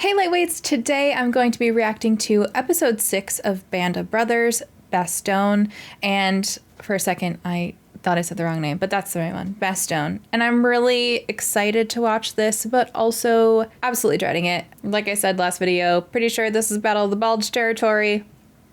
Hey Lightweights, today I'm going to be reacting to episode 6 of Band of Brothers, Bastogne, and for a second I thought I said the wrong name, but that's the right one, Bastogne. And I'm really excited to watch this, but also absolutely dreading it. Like I said last video, pretty sure this is Battle of the Bulge territory.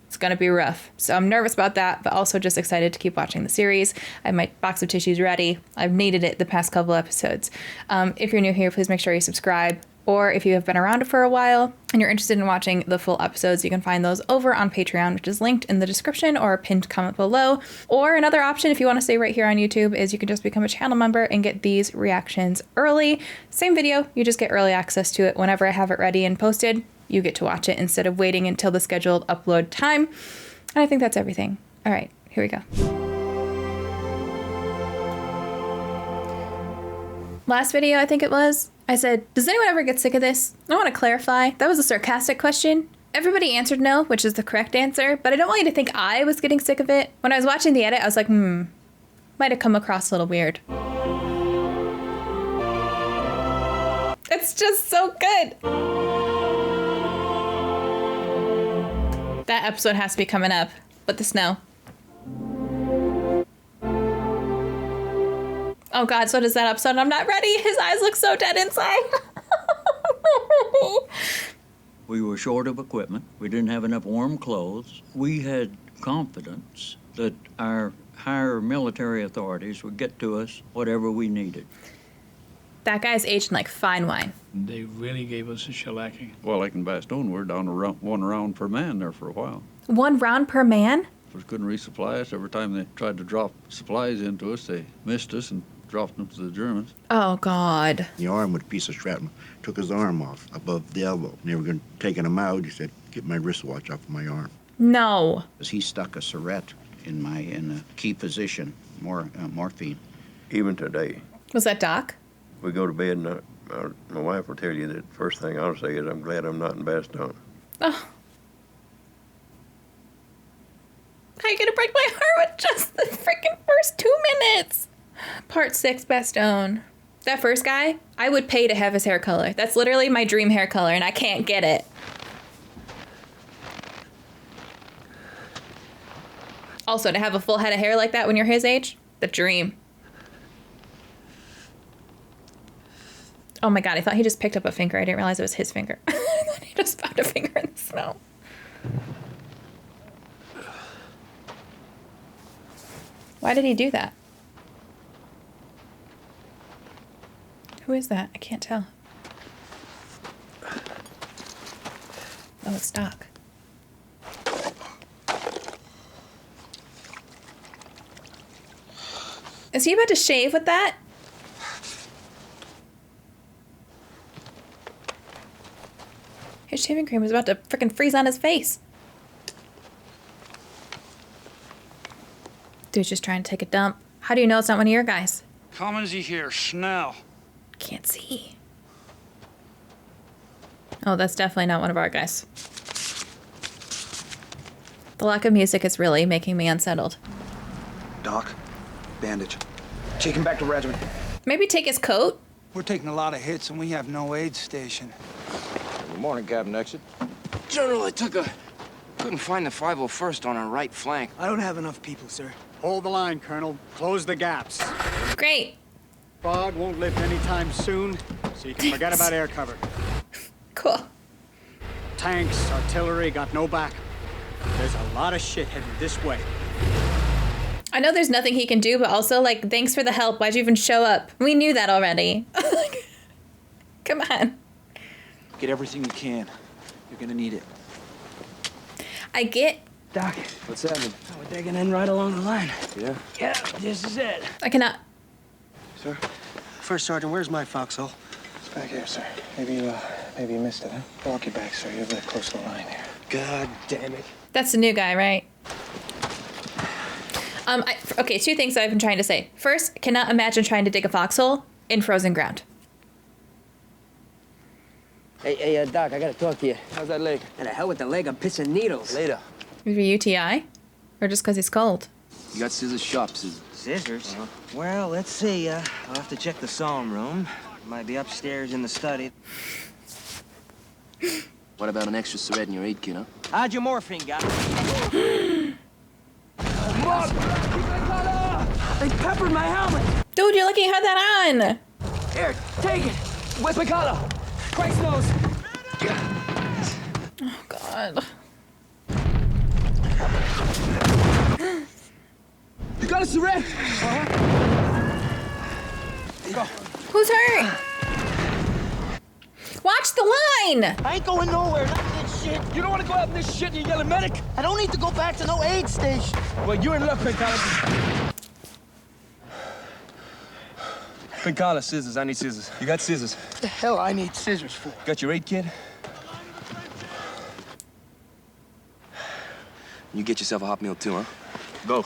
It's gonna be rough. So I'm nervous about that, but also just excited to keep watching the series. I have my box of tissues ready. I've needed it the past couple episodes. If you're new here, please make sure you subscribe. Or if you have been around for a while and you're interested in watching the full episodes, you can find those over on Patreon, which is linked in the description or a pinned comment below. Or another option, if you want to stay right here on YouTube, is you can just become a channel member and get these reactions early. Same video, you just get early access to it whenever I have it ready and posted. You get to watch it instead of waiting until the scheduled upload time. And I think that's everything. All right, here we go. Last video, I think it was, I said, does anyone ever get sick of this? I want to clarify. That was a sarcastic question. Everybody answered no, which is the correct answer, but I don't want you to think I was getting sick of it. When I was watching the edit, I was like, might have come across a little weird. It's just so good. That episode has to be coming up, but the snow. Oh God, so does that episode. I'm not ready. His eyes look so dead inside. We were short of equipment. We didn't have enough warm clothes. We had confidence that our higher military authorities would get to us whatever we needed. That guy's aged like fine wine. They really gave us a shellacking. Well, like in Bastogne, we're down to one round per man there for a while. 1 round per man? We couldn't resupply us. Every time they tried to drop supplies into us, they missed us and dropped them to the Germans. Oh God. The arm with a piece of shrapnel took his arm off above the elbow. And they were going to taking him out. He said, "Get my wristwatch off of my arm." No. He stuck a syringe in a key position, morphine. Even today, Was that Doc? we go to bed and my wife will tell you that first thing I'll say is, "I'm glad I'm not in Bastogne." Oh. How are you gonna break my heart with just the freaking first 2 minutes? Part 6, Bastogne. That first guy, I would pay to have his hair color. That's literally my dream hair color, and I can't get it. Also, to have a full head of hair like that when you're his age, the dream. Oh my God, I thought he just picked up a finger. I didn't realize it was his finger. I thought he just found a finger in the snow. Why did he do that? Who is that? I can't tell. Oh, it's Doc. Is he about to shave with that? His shaving cream was about to frickin' freeze on his face. Dude's just trying to take a dump. How do you know it's not one of your guys? Kommen Sie hier, schnell. Can't see. Oh, that's definitely not one of our guys. The lack of music is really making me unsettled. Doc, bandage. Take him back to regiment. Maybe take his coat? We're taking a lot of hits and we have no aid station. Good morning, Captain Exit. General, couldn't find the 501st on our right flank. I don't have enough people, sir. Hold the line, Colonel. Close the gaps. Great. Fog won't lift anytime soon, so you can forget about air cover. Cool. Tanks, artillery, got no backup. There's a lot of shit heading this way. I know there's nothing he can do, but also, like, thanks for the help. Why'd you even show up? We knew that already. Come on. Get everything you can. You're gonna need it. I get... Doc, what's happening? We're digging in right along the line. Yeah? Yeah, this is it. I cannot... Sir? First Sergeant, where's my foxhole? It's back here, sir. Maybe you missed it, huh? Walk your back, sir. You're very close to the line here. God damn it. That's the new guy, right? Okay, 2 things I've been trying to say. First, cannot imagine trying to dig a foxhole in frozen ground. Hey, Doc, I gotta talk to you. How's that leg? And the hell with the leg, I'm pissing needles. Later. Maybe UTI? Or just because he's cold? You got scissors, sharp scissors. Scissors? Well, let's see. I'll have to check the sewing room. Might be upstairs in the study. What about an extra syringe in your aid kit, huh? How'd your morphine, guy? They peppered my helmet! Dude, you're lucky you had that on. Here, take it! Where's my collar? Christ knows! Oh, God. You got a syringe? Who's hurt? Watch the line! I ain't going nowhere, not this shit. You don't want to go out in this shit and you yell at medic? I don't need to go back to no aid station. Well, you're in luck, Pencala. Pencala, scissors. I need scissors. You got scissors? What the hell I need scissors for? Got your aid kit? You get yourself a hot meal too, huh? Go.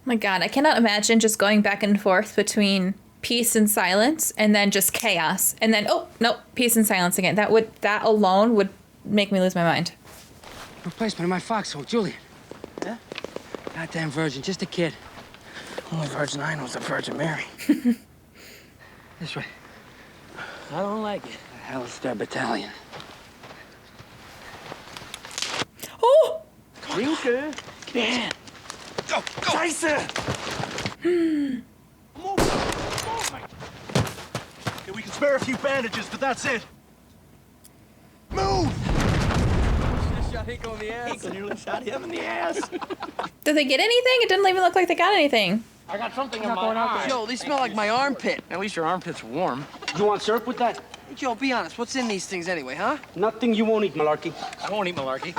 My God, I cannot imagine just going back and forth between peace and silence and then just chaos. And then, oh, no, peace and silence again. That alone would make me lose my mind. Replacement of my foxhole, Julian. Yeah? Goddamn virgin, just a kid. Only virgin I know is the Virgin Mary. This way. I don't like it. The hell is their battalion? Oh! Rinker. Get in. Go, go! Tyson! Okay, we can spare a few bandages, but that's it. Move! Shot Hick on the ass. I nearly shot him in the ass. Did they get anything? It didn't even look like they got anything. I got something in my eye. Yo, they smell like my armpit. At least your armpit's warm. You want syrup with that? Hey, Joe, be honest. What's in these things anyway, huh? Nothing you won't eat, Malarkey. I won't eat Malarkey.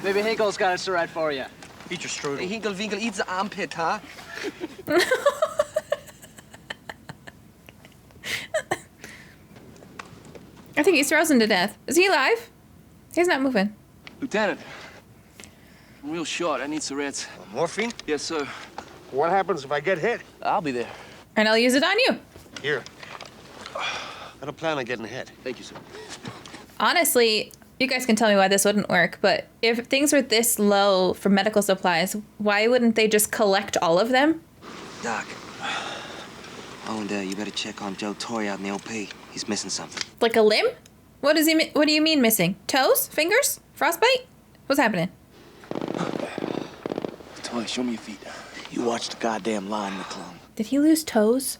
Maybe Hinkle's got a syrup for you. Eat your strudel. Hey, Hinkle Winkle eats the armpit, huh? I think he's frozen to death. Is he alive? He's not moving. Lieutenant, I'm real short. I need syringe. Morphine? Yes, sir. What happens if I get hit? I'll be there. And I'll use it on you. Here. I don't plan on getting hit. Thank you, sir. Honestly, you guys can tell me why this wouldn't work, but if things were this low for medical supplies, why wouldn't they just collect all of them? Doc. Oh, and you better check on Joe Torrey out in the OP. He's missing something. Like a limb? What do you mean missing? Toes? Fingers? Frostbite? What's happening? Toy, show me your feet. You watch the goddamn line, McClung. Did he lose toes?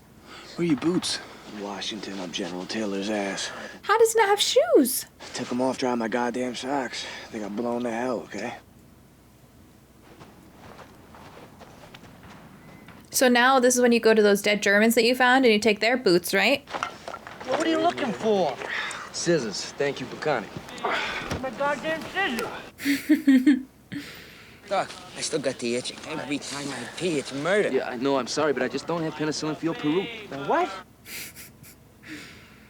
Where are your boots? Washington up General Taylor's ass. How does he not have shoes? Took them off drying my goddamn socks. They got blown to hell, okay? So now this is when you go to those dead Germans that you found and you take their boots, right? Well, what are you looking for? Scissors. Thank you, Bacani. My goddamn scissors. Doc, I still got the itch. Every time I pee, it's murder. Yeah, I know. I'm sorry, but I just don't have penicillin for your Peru. What?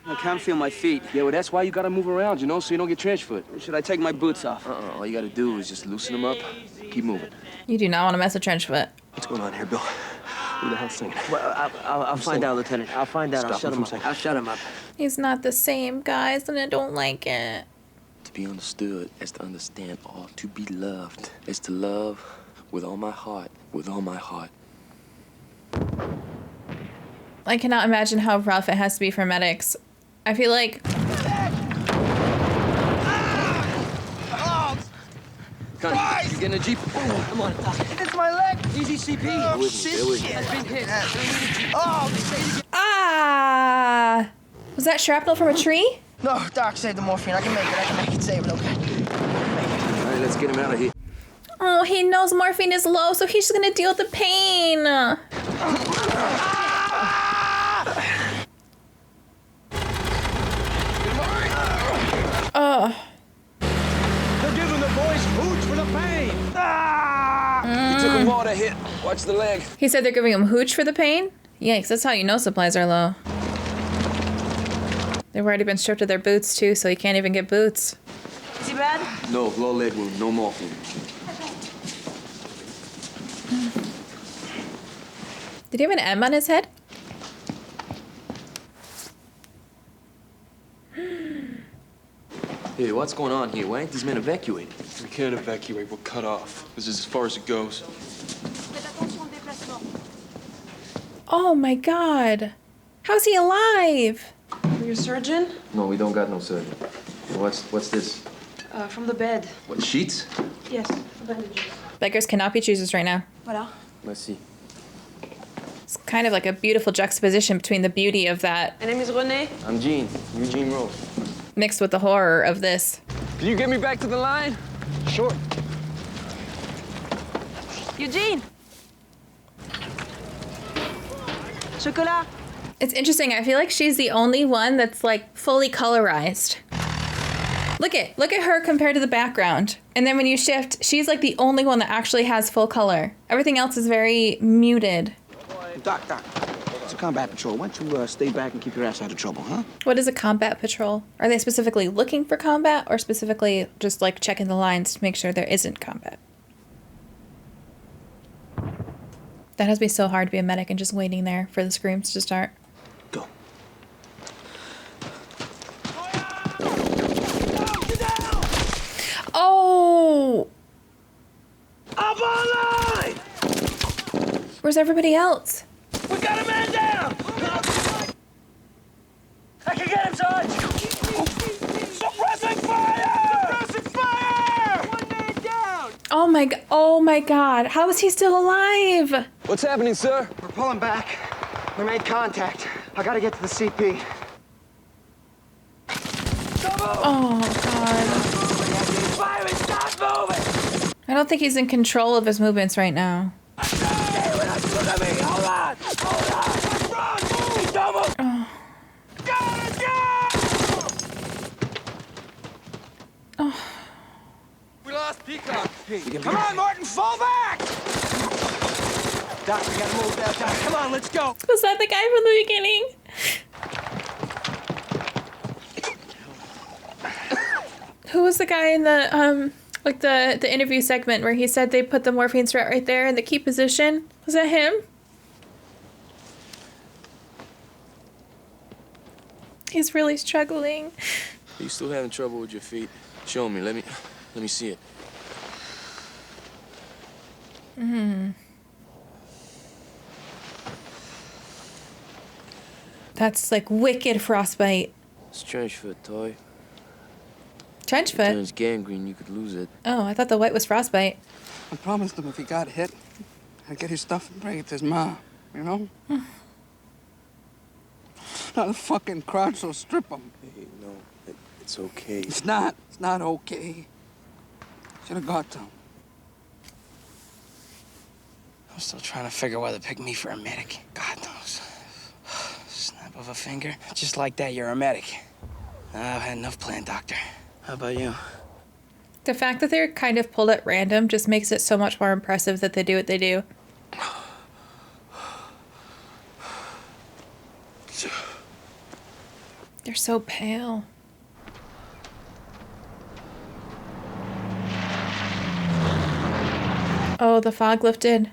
I can't feel my feet. Yeah, well, that's why you gotta move around, you know, so you don't get transferred. Should I take my boots off? All you gotta do is just loosen them up, keep moving. You do not want to mess with Trenchfoot. What's going on here, Bill? Who the hell's singing? Well, I'll find out, Lieutenant. I'll find out. I'll shut him up. I'll shut him up. He's not the same, guys, and I don't like it. To be understood is to understand all. To be loved is to love with all my heart, with all my heart. I cannot imagine how rough it has to be for medics. I feel like... Connie, you getting a Jeep? Come on, Doc. It's my leg. Easy CP. Bear with me, bear with me. I've been hit. Oh, they say you get... Ah! Was that shrapnel from a tree? No, Doc, save the morphine. I can make it. Save it, okay? All right, let's get him out of here. Oh, he knows morphine is low, so he's just gonna deal with the pain. Oh. They're giving the boys food for the pain. He took a water hit. Watch the leg. He said they're giving him hooch for the pain? Yikes, that's how you know supplies are low. They've already been stripped of their boots, too, so he can't even get boots. Is he bad? No, low leg wound, no morphine. Did he have an M on his head? Hey, what's going on here? Why ain't these men evacuated? We can't evacuate. We're cut off. This is as far as it goes. Oh my god. How's he alive? Your surgeon? No, we don't got no surgeon. What's this? From the bed. What, sheets? Yes, bandages. Beggars cannot be choosers right now. Voilà. Let's see. It's kind of like a beautiful juxtaposition between the beauty of that My name is René. I'm Gene. Eugene Rose. mixed with the horror of this. Can you get me back to the line? Sure. Eugene! Chocolat! It's interesting. I feel like she's the only one that's like fully colorized. Look at her compared to the background. And then when you shift, she's like the only one that actually has full color. Everything else is very muted. Doc, it's a combat patrol. Why don't you stay back and keep your ass out of trouble, huh? What is a combat patrol? Are they specifically looking for combat or specifically just like checking the lines to make sure there isn't combat? That has to be so hard to be a medic and just waiting there for the screams to start. Go. Oh! Up online! Where's everybody else? We got a man down! I can get him, Sarge! Suppressing fire! Suppressing fire! One man down! Oh my god. How is he still alive? What's happening, sir? We're pulling back. We made contact. I gotta get to the CP. Oh god. Fire is not moving! I don't think he's in control of his movements right now. Look at me! Hold on! Hold on! Run! Move! Don't move! Oh. Oh. We lost Peacock. Come on, Martin, fall back! Doc, we gotta move that down. Come on, let's go. Was that the guy from the beginning? Who was the guy in the like the interview segment where he said they put the morphine strap right there in the key position? Was that him? He's really struggling. Are you still having trouble with your feet? Show me. Let me see it. That's like wicked frostbite. It's trench foot, toy. Trench If it foot? turns gangrene, you could lose it. Oh, I thought the white was frostbite. I promised him if he got hit, I'd get his stuff and bring it to his mom, you know? Not a fucking crowd, so strip him. Hey, no, it's okay. It's not okay. Should have got to him. I'm still trying to figure why they picked me for a medic. God knows. Snap of a finger. Just like that, you're a medic. I've had enough plan, doctor. How about you? The fact that they're kind of pulled at random just makes it so much more impressive that they do what they do. They're so pale. Oh, the fog lifted.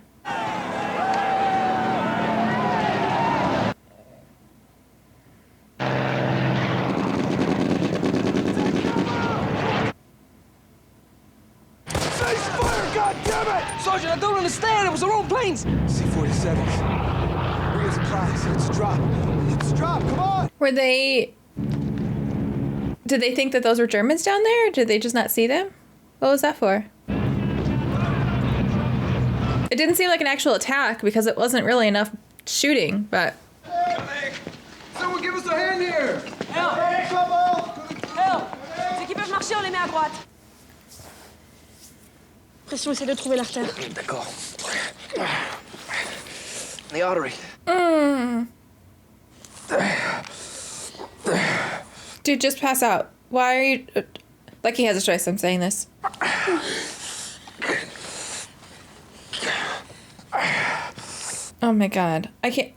Sergeant, I don't understand. It was the wrong planes. C-47s. Bring us supplies. Let's drop. Come on. Were they... Did they think that those were Germans down there? Or did they just not see them? What was that for? It didn't seem like an actual attack because it wasn't really enough shooting, but... Someone give us a hand here. Help! Help! Ceux qui peuvent marcher, on les met à droite. Pression, essaie de trouver l'artère. D'accord. The artery. Dude, just pass out. Why are you... Like he has a choice, I'm saying this. Oh my god. I can't...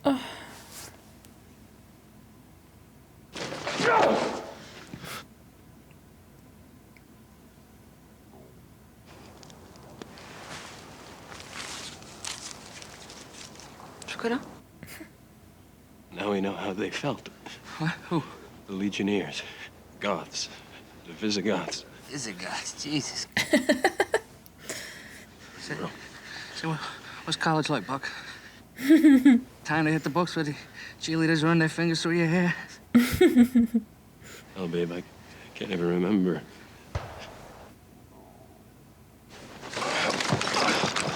Oh. Chocolat? Now we know how they felt. What? Who? The Legionnaires. Goths. The Visigoths. Visigoths, Jesus. So what's college like, Buck? Time to hit the books where the cheerleaders run their fingers through your hair. Oh, babe, I can't even remember.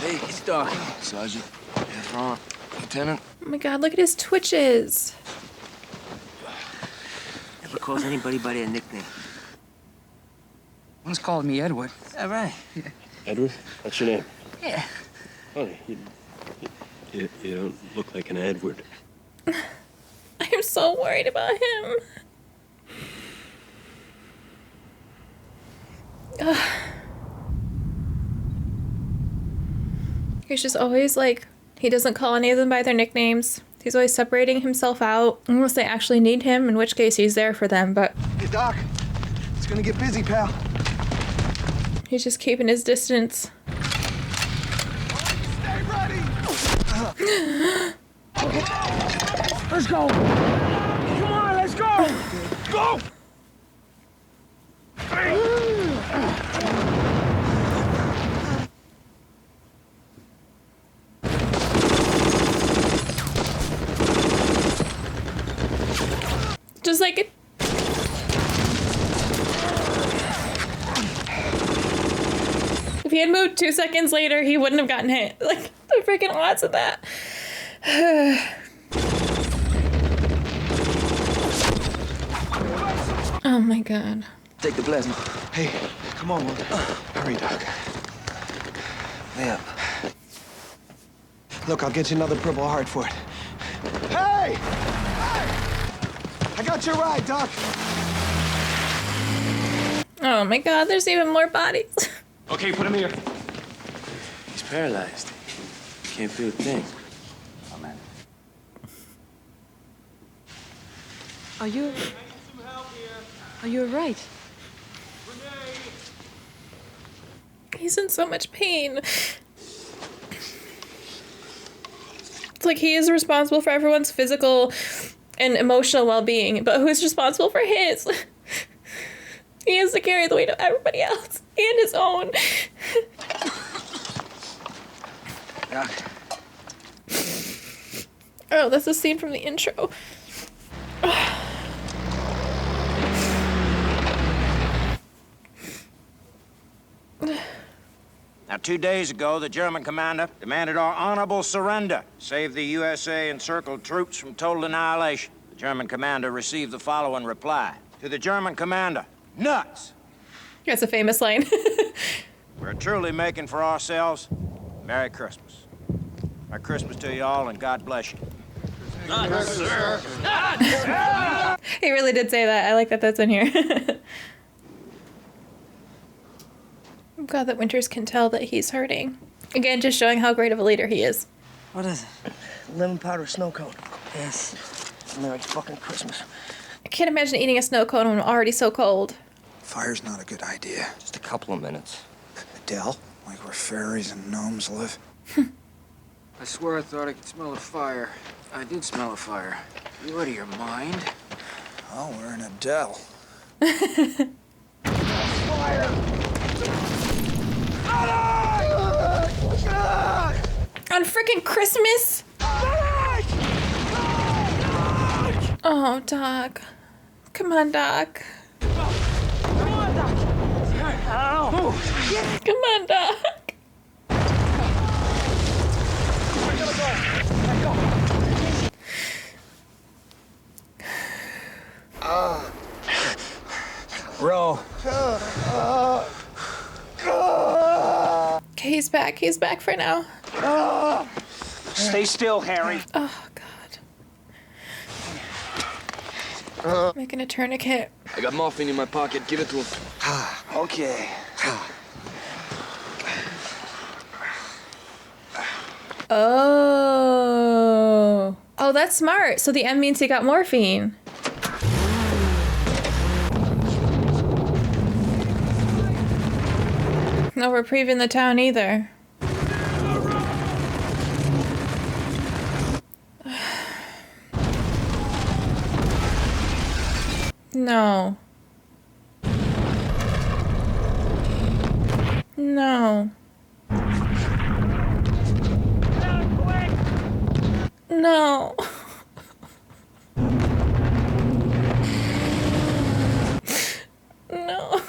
Hey, it's Doc. Sergeant. Yes, Ron. Lieutenant. Oh my God, look at his twitches. Never calls anybody by their nickname. One's called me Edward. All right. Yeah. Edward? That's your name? Yeah. Funny, you don't look like an Edward. I'm so worried about him. Ugh. He's just always like, he doesn't call any of them by their nicknames. He's always separating himself out unless they actually need him, in which case he's there for them, but... Hey, Doc. It's gonna get busy, pal. He's just keeping his distance. Stay ready! Let's go! Come on, let's go! Go! Just like it. If he had moved 2 seconds later, he wouldn't have gotten hit. Like, the freaking odds of that. Oh my God. Take the plasma. Hey, come on, man. Hurry, Doc. Lay up. Look, I'll get you another Purple Heart for it. Hey! I got your ride, Doc. Oh my God, there's even more bodies. Okay, put him here. He's paralyzed. Can't feel a thing. Amen. Are you all right? He's in so much pain. It's like he is responsible for everyone's physical and emotional well-being, but who's responsible for his? He has to carry the weight of everybody else and his own. Doc. Oh, that's a scene from the intro. Now, 2 days ago, the German commander demanded our honorable surrender, save the USA encircled troops from total annihilation. The German commander received the following reply. To the German commander, nuts! That's a famous line. We're truly making for ourselves. Merry Christmas. Merry Christmas to you all, and God bless you. Nuts, sir. He really did say that. I like that that's in here. I'm glad that Winters can tell that he's hurting. Again, just showing how great of a leader he is. What is it? Lemon powder snow cone. Yes. Merry fucking Christmas. I can't imagine eating a snow cone when I'm already so cold. Fire's not a good idea. Just a couple of minutes. A dell? Like where fairies and gnomes live? I swear I thought I could smell a fire. I did smell a fire. You out of your mind? Oh, we're in a dell. On frickin' Christmas? Oh, Doc. Come on, Doc. Come on, Doc. Bro. Okay, he's back. He's back for now. Stay still, Harry. Oh, God. Making a tourniquet. I got morphine in my pocket. Give it to him. Okay. Oh. Oh, that's smart. So the M means he got morphine. No reprieve in the town either. No. No. No. No.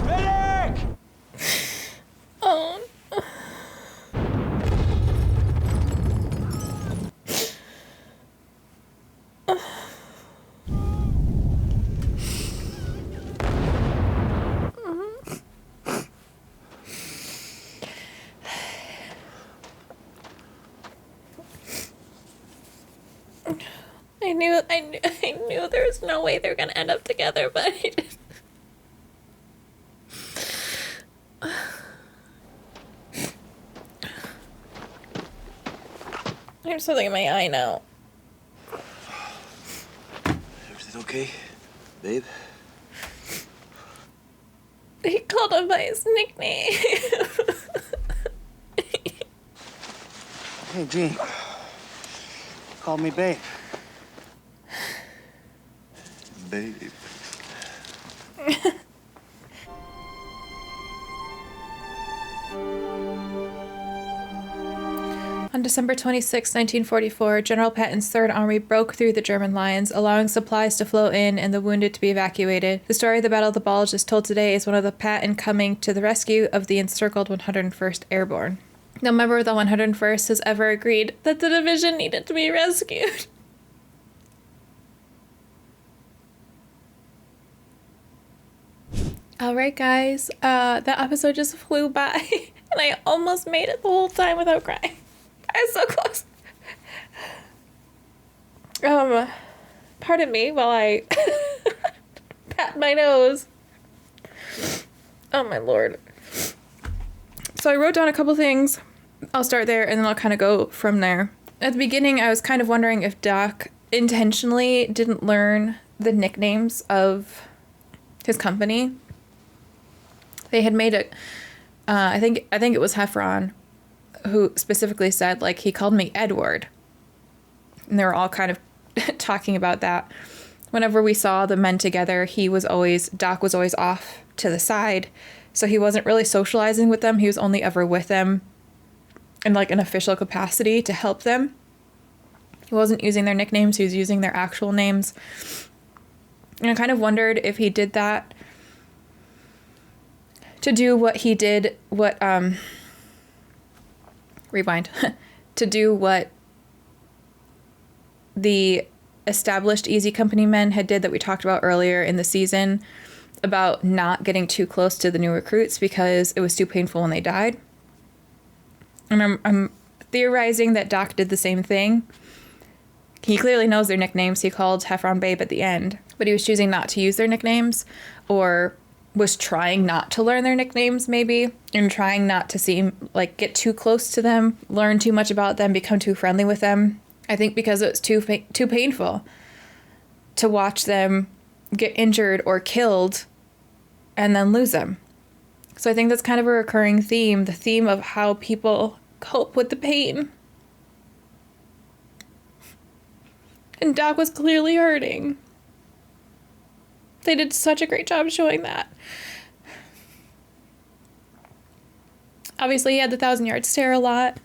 Medic! Oh. I knew there was no way they were gonna end up together, but I didn't. I have something in my eye now. Everything okay, babe? He called him by his nickname. Hey, Gene. Called me babe. Babe. On December 26, 1944, General Patton's Third Army broke through the German lines, allowing supplies to flow in and the wounded to be evacuated. The story of the Battle of the Bulge is told today as one of the Patton coming to the rescue of the encircled 101st Airborne. No member of the 101st has ever agreed that the division needed to be rescued. Alright guys, that episode just flew by and I almost made it the whole time without crying. I was so close. Pardon me while I pat my nose. Oh my lord. So I wrote down a couple things. I'll start there and then I'll kind of go from there. At the beginning, I was kind of wondering if Doc intentionally didn't learn the nicknames of his company. They had made it, I think it was Heffron who specifically said, like, he called me Edward. And they were all kind of talking about that. Whenever we saw the men together, Doc was always off to the side. So he wasn't really socializing with them. He was only ever with them in like an official capacity to help them. He wasn't using their nicknames. He was using their actual names. And I kind of wondered if he did that to do what he did, rewind, to do what the established Easy Company men had did that we talked about earlier in the season about not getting too close to the new recruits because it was too painful when they died. And I'm theorizing that Doc did the same thing. He clearly knows their nicknames. He called Heffron Babe at the end, but he was choosing not to use their nicknames, or was trying not to learn their nicknames maybe, and trying not to seem like get too close to them, learn too much about them, become too friendly with them. I think because it was too painful to watch them get injured or killed and then lose them. So I think that's kind of a recurring theme, the theme of how people cope with the pain. And Doc was clearly hurting. They did such a great job showing that. Obviously, he had the 1,000-yard stare a lot,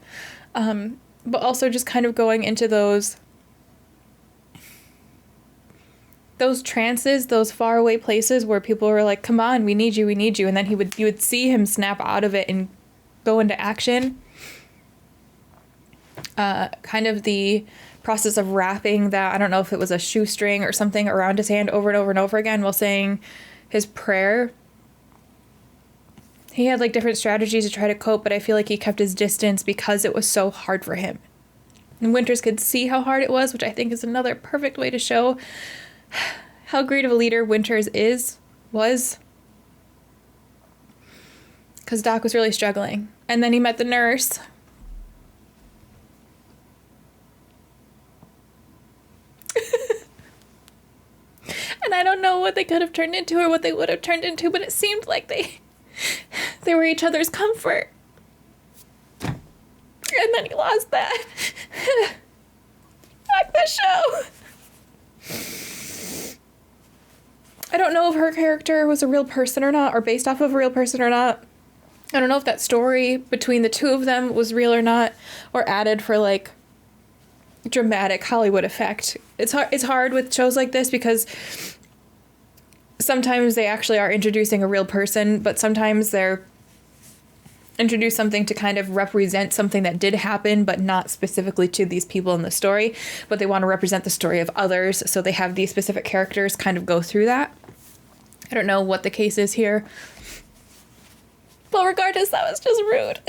but also just kind of going into those trances, those faraway places where people were like, "Come on, we need you," and then you would see him snap out of it and go into action. Kind of the process of wrapping that, I don't know if it was a shoestring or something around his hand over and over and over again while saying his prayer. He had like different strategies to try to cope, but I feel like he kept his distance because it was so hard for him. And Winters could see how hard it was, which I think is another perfect way to show how great of a leader Winters was. Because Doc was really struggling. And then he met the nurse. And I don't know what they could have turned into or what they would have turned into, but it seemed like they were each other's comfort. And then he lost that. Back the show. I don't know if her character was a real person or not, or based off of a real person or not. I don't know if that story between the two of them was real or not, or added for like dramatic Hollywood effect. It's hard with shows like this because sometimes they actually are introducing a real person, but sometimes they're introduce something to kind of represent something that did happen, but not specifically to these people in the story, but they want to represent the story of others, so they have these specific characters kind of go through that. I don't know what the case is here, but regardless, that was just rude.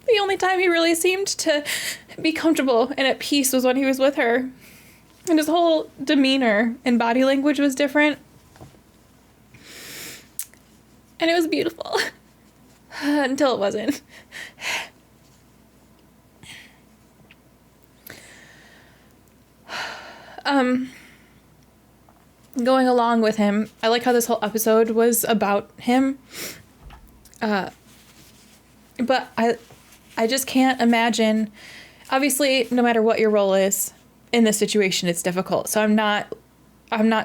The only time he really seemed to be comfortable and at peace was when he was with her, and his whole demeanor and body language was different, and it was beautiful. Until it wasn't. Going along with him, I like how this whole episode was about him. But I just can't imagine. Obviously, no matter what your role is in this situation, it's difficult. So I'm not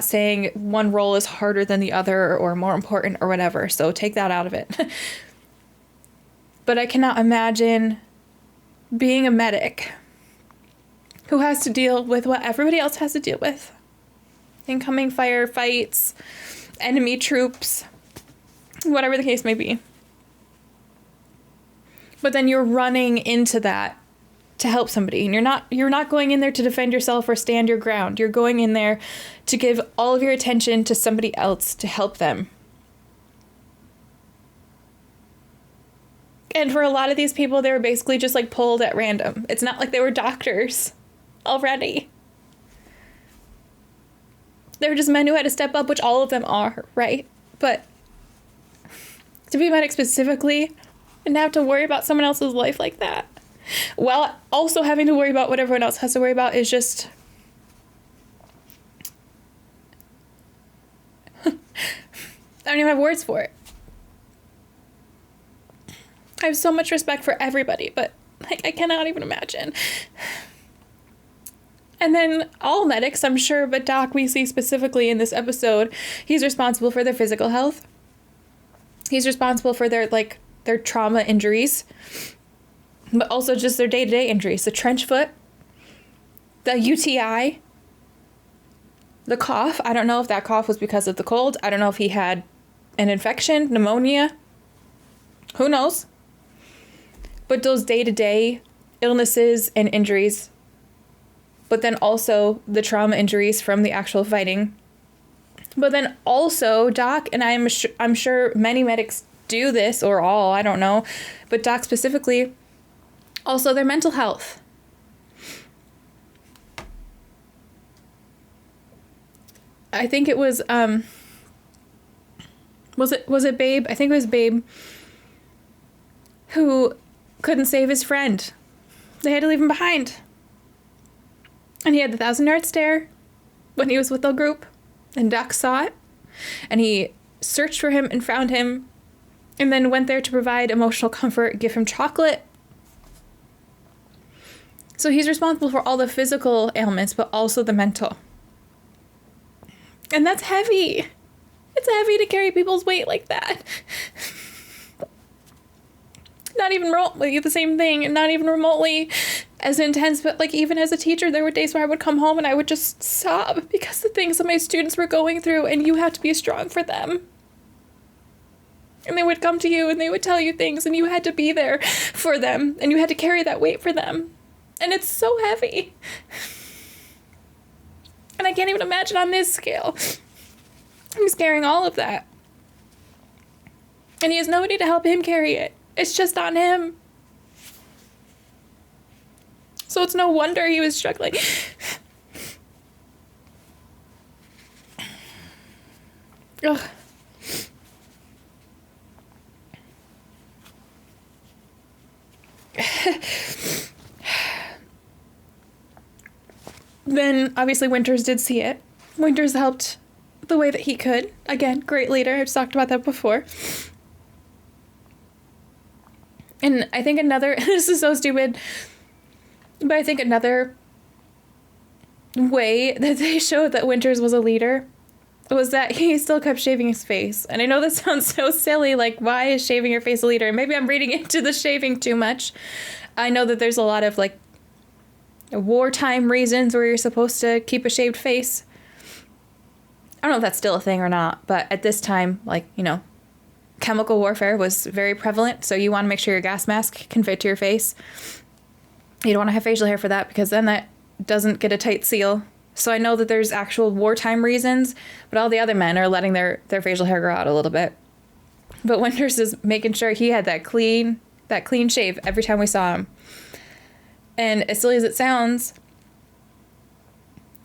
saying one role is harder than the other or more important or whatever. So take that out of it. But I cannot imagine being a medic who has to deal with what everybody else has to deal with. Incoming firefights, enemy troops, whatever the case may be. But then you're running into that to help somebody, and you're not going in there to defend yourself or stand your ground. You're going in there to give all of your attention to somebody else to help them. And for a lot of these people, they were basically just like pulled at random. It's not like they were doctors already. They were just men who had to step up, which all of them are, right? But to be a medic specifically and have to worry about someone else's life like that, while also having to worry about what everyone else has to worry about, is just... I don't even have words for it. I have so much respect for everybody, but like I cannot even imagine. And then all medics, I'm sure, but Doc we see specifically in this episode, he's responsible for their physical health. He's responsible for their trauma injuries, but also just their day-to-day injuries. The trench foot, the UTI, the cough. I don't know if that cough was because of the cold. I don't know if he had an infection, pneumonia. Who knows? But those day-to-day illnesses and injuries, but then also the trauma injuries from the actual fighting. But then also Doc, and I'm sure many medics do this, or all, I don't know, but Doc specifically, also their mental health. I think it was it Babe? I think it was Babe who couldn't save his friend. They had to leave him behind. And he had the 1,000-yard stare when he was with the group, and Doc saw it, and he searched for him and found him, and then went there to provide emotional comfort, give him chocolate. So he's responsible for all the physical ailments, but also the mental. And that's heavy. It's heavy to carry people's weight like that. Not even remotely the same thing, and not even remotely as intense, but like even as a teacher, there were days where I would come home and I would just sob because the things that my students were going through, and you have to be strong for them. And they would come to you and they would tell you things, and you had to be there for them, and you had to carry that weight for them. And it's so heavy. And I can't even imagine on this scale. He's carrying all of that. And he has nobody to help him carry it. It's just on him. So it's no wonder he was struggling. Ugh. Then, obviously, Winters did see it. Winters helped the way that he could. Again, great leader. I've talked about that before. And I think another... this is so stupid. But I think another way that they showed that Winters was a leader was that he still kept shaving his face. And I know this sounds so silly, like, why is shaving your face a leader? Maybe I'm reading into the shaving too much. I know that there's a lot of, like, wartime reasons where you're supposed to keep a shaved face. I don't know if that's still a thing or not, but at this time, like, you know, chemical warfare was very prevalent, so you want to make sure your gas mask can fit to your face. You don't want to have facial hair for that, because then that doesn't get a tight seal. So I know that there's actual wartime reasons, but all the other men are letting their facial hair grow out a little bit. But Winters is making sure he had that clean shave every time we saw him. And as silly as it sounds,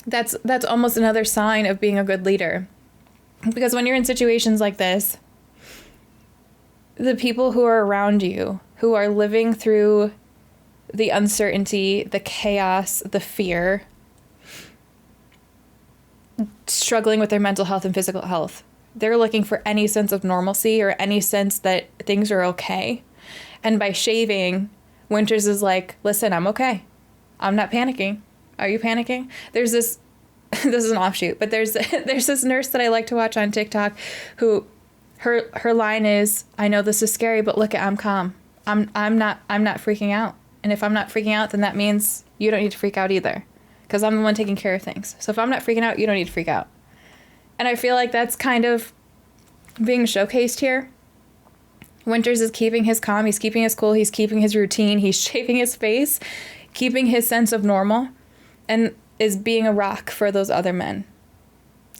that's almost another sign of being a good leader. Because when you're in situations like this, the people who are around you, who are living through the uncertainty, the chaos, the fear, struggling with their mental health and physical health, they're looking for any sense of normalcy or any sense that things are okay. And by shaving, Winters is like, listen, I'm okay. I'm not panicking. Are you panicking? There's this is an offshoot, but there's this nurse that I like to watch on TikTok who her line is, I know this is scary, but look, I'm calm. I'm not freaking out. And if I'm not freaking out, then that means you don't need to freak out either, because I'm the one taking care of things. So if I'm not freaking out, you don't need to freak out. And I feel like that's kind of being showcased here. Winters is keeping his calm, he's keeping his cool, he's keeping his routine, he's shaving his face, keeping his sense of normal, and is being a rock for those other men.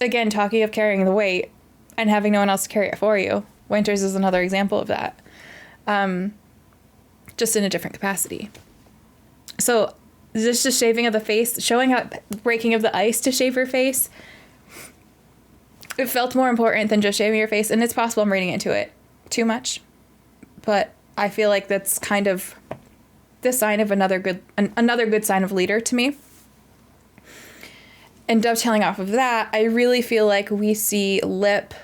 Again, talking of carrying the weight and having no one else to carry it for you, Winters is another example of that. Just in a different capacity. So just shaving of the face, showing how breaking of the ice to shave your face, it felt more important than just shaving your face. And it's possible I'm reading into it too much, but I feel like that's kind of the sign of another good sign of leader to me. And dovetailing off of that, I really feel like we see Lip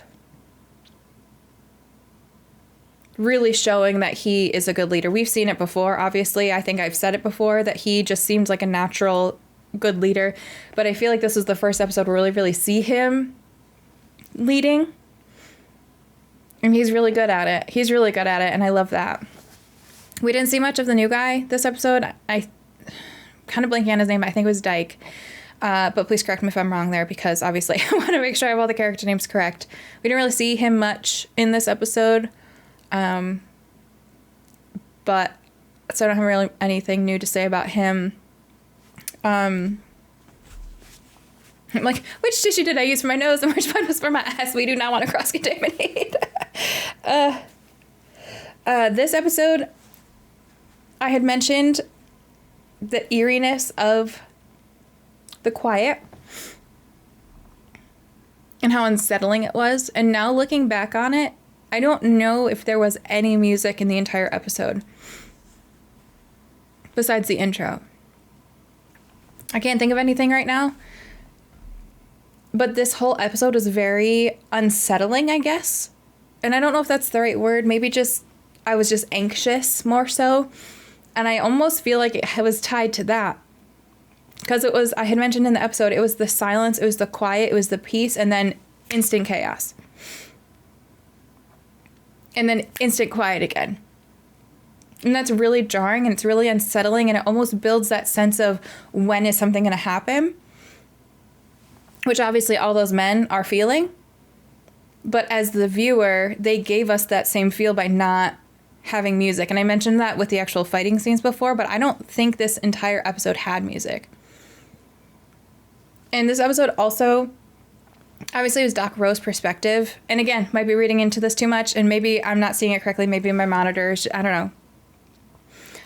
really showing that he is a good leader. We've seen it before, obviously. I think I've said it before, that he just seems like a natural good leader. But I feel like this is the first episode where we really see him leading. And he's really good at it. He's really good at it, and I love that. We didn't see much of the new guy this episode. I kind of blanking on his name. I think it was Dyke. But please correct me if I'm wrong there, because obviously I want to make sure I have all the character names correct. We didn't really see him much in this episode. But so I don't have really anything new to say about him. I'm like, which tissue did I use for my nose and which one was for my ass? We do not want to cross-contaminate. This episode, I had mentioned the eeriness of the quiet and how unsettling it was. And now looking back on it, I don't know if there was any music in the entire episode besides the intro. I can't think of anything right now. But this whole episode was very unsettling, I guess. And I don't know if that's the right word. Maybe just, I was just anxious more so. And I almost feel like it was tied to that. Because it was, I had mentioned in the episode, it was the silence, it was the quiet, it was the peace, and then instant chaos. And then instant quiet again. And that's really jarring, and it's really unsettling, and it almost builds that sense of when is something going to happen, which obviously all those men are feeling. But as the viewer, they gave us that same feel by not having music. And I mentioned that with the actual fighting scenes before, but I don't think this entire episode had music. And this episode also, obviously, it was Doc Rowe's perspective. And again, might be reading into this too much, and maybe I'm not seeing it correctly. Maybe my monitors, I don't know.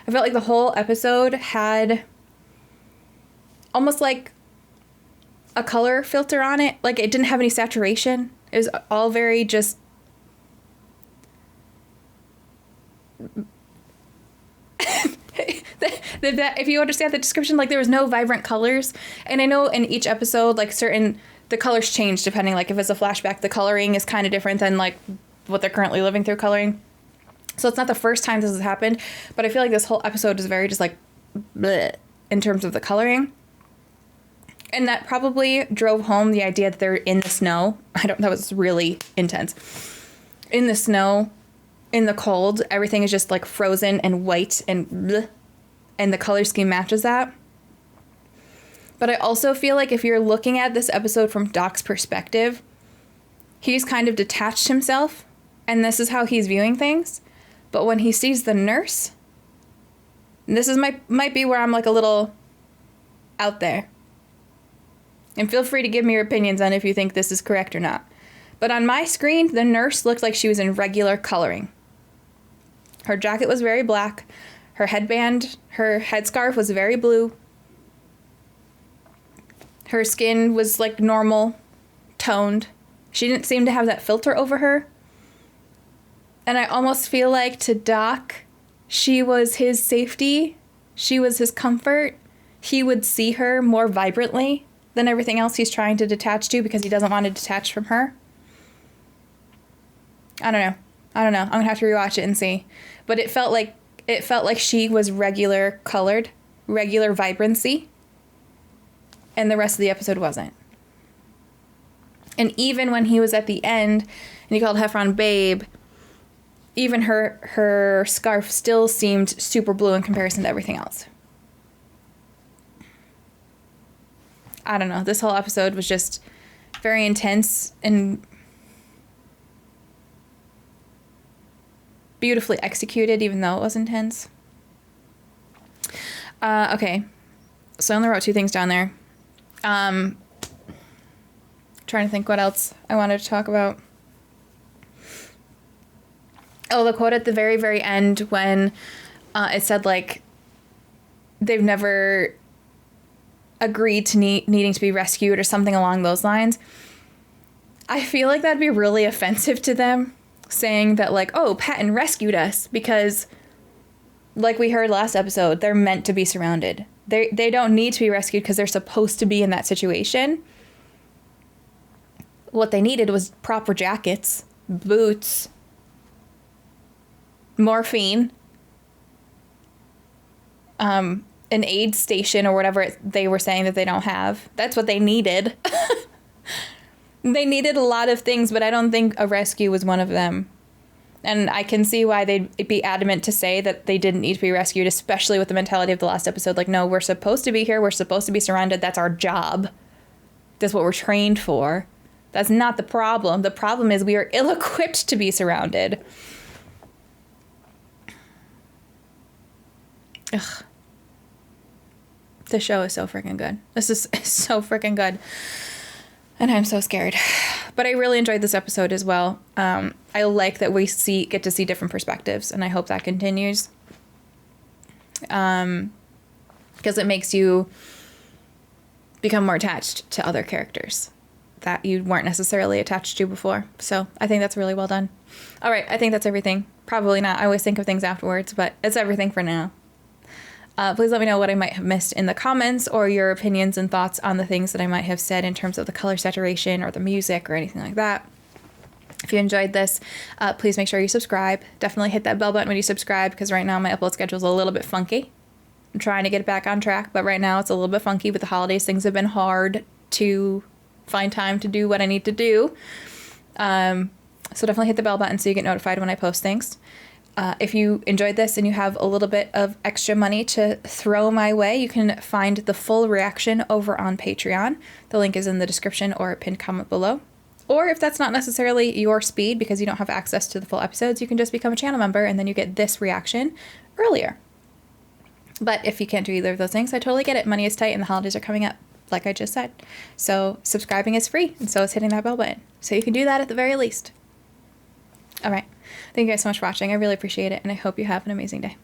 I felt like the whole episode had almost like a color filter on it. Like it didn't have any saturation. It was all very just... that if you understand the description, like there was no vibrant colors. And I know in each episode, like the colors change depending, like if it's a flashback, the coloring is kind of different than like what they're currently living through coloring. So it's not the first time this has happened, but I feel like this whole episode is very just like bleh in terms of the coloring. And that probably drove home the idea that they're in the snow. That was really intense. In the snow, in the cold, everything is just like frozen and white and bleh, and the color scheme matches that. But I also feel like if you're looking at this episode from Doc's perspective, he's kind of detached himself, and this is how he's viewing things. But when he sees the nurse, and this is might be where I'm like a little out there. And feel free to give me your opinions on if you think this is correct or not. But on my screen, the nurse looked like she was in regular coloring. Her jacket was very black. Her headband, her headscarf was very blue. Her skin was like normal, toned. She didn't seem to have that filter over her. And I almost feel like to Doc, she was his safety. She was his comfort. He would see her more vibrantly than everything else he's trying to detach to because he doesn't want to detach from her. I don't know. I'm gonna have to rewatch it and see. But it felt like she was regular colored, regular vibrancy, and the rest of the episode wasn't. And even when he was at the end and he called Heffron babe, even her scarf still seemed super blue in comparison to everything else. I don't know. This whole episode was just very intense and beautifully executed, even though it was intense. Okay. So I only wrote 2 things down there. Trying to think what else I wanted to talk about. Oh, the quote at the very, very end when it said, like, they've never agreed to needing to be rescued or something along those lines. I feel like that'd be really offensive to them, saying that, like, oh, Patton rescued us, because, like we heard last episode, they're meant to be surrounded. They don't need to be rescued because they're supposed to be in that situation. What they needed was proper jackets, boots, morphine, an aid station or whatever they were saying that they don't have. That's what they needed. They needed a lot of things, but I don't think a rescue was one of them. And I can see why they'd be adamant to say that they didn't need to be rescued, especially with the mentality of the last episode. Like, no, we're supposed to be here. We're supposed to be surrounded. That's our job. That's what we're trained for. That's not the problem. The problem is we are ill-equipped to be surrounded. Ugh. This show is so freaking good. This is so freaking good. And I'm so scared. But I really enjoyed this episode as well. I like that we get to see different perspectives, and I hope that continues. Because it makes you become more attached to other characters that you weren't necessarily attached to before. So I think that's really well done. All right, I think that's everything. Probably not. I always think of things afterwards, but it's everything for now. Please let me know what I might have missed in the comments, or your opinions and thoughts on the things that I might have said in terms of the color saturation or the music or anything like that. If you enjoyed this, please make sure you subscribe. Definitely hit that bell button when you subscribe, because right now my upload schedule is a little bit funky. I'm trying to get it back on track, but right now it's a little bit funky. With the holidays, things have been hard to find time to do what I need to do. So definitely hit the bell button so you get notified when I post things. If you enjoyed this and you have a little bit of extra money to throw my way, you can find the full reaction over on Patreon. The link is in the description or a pinned comment below. Or if that's not necessarily your speed because you don't have access to the full episodes, you can just become a channel member and then you get this reaction earlier. But if you can't do either of those things, I totally get it. Money is tight and the holidays are coming up, like I just said. So subscribing is free, and so is hitting that bell button. So you can do that at the very least. All right. Thank you guys so much for watching. I really appreciate it, and I hope you have an amazing day.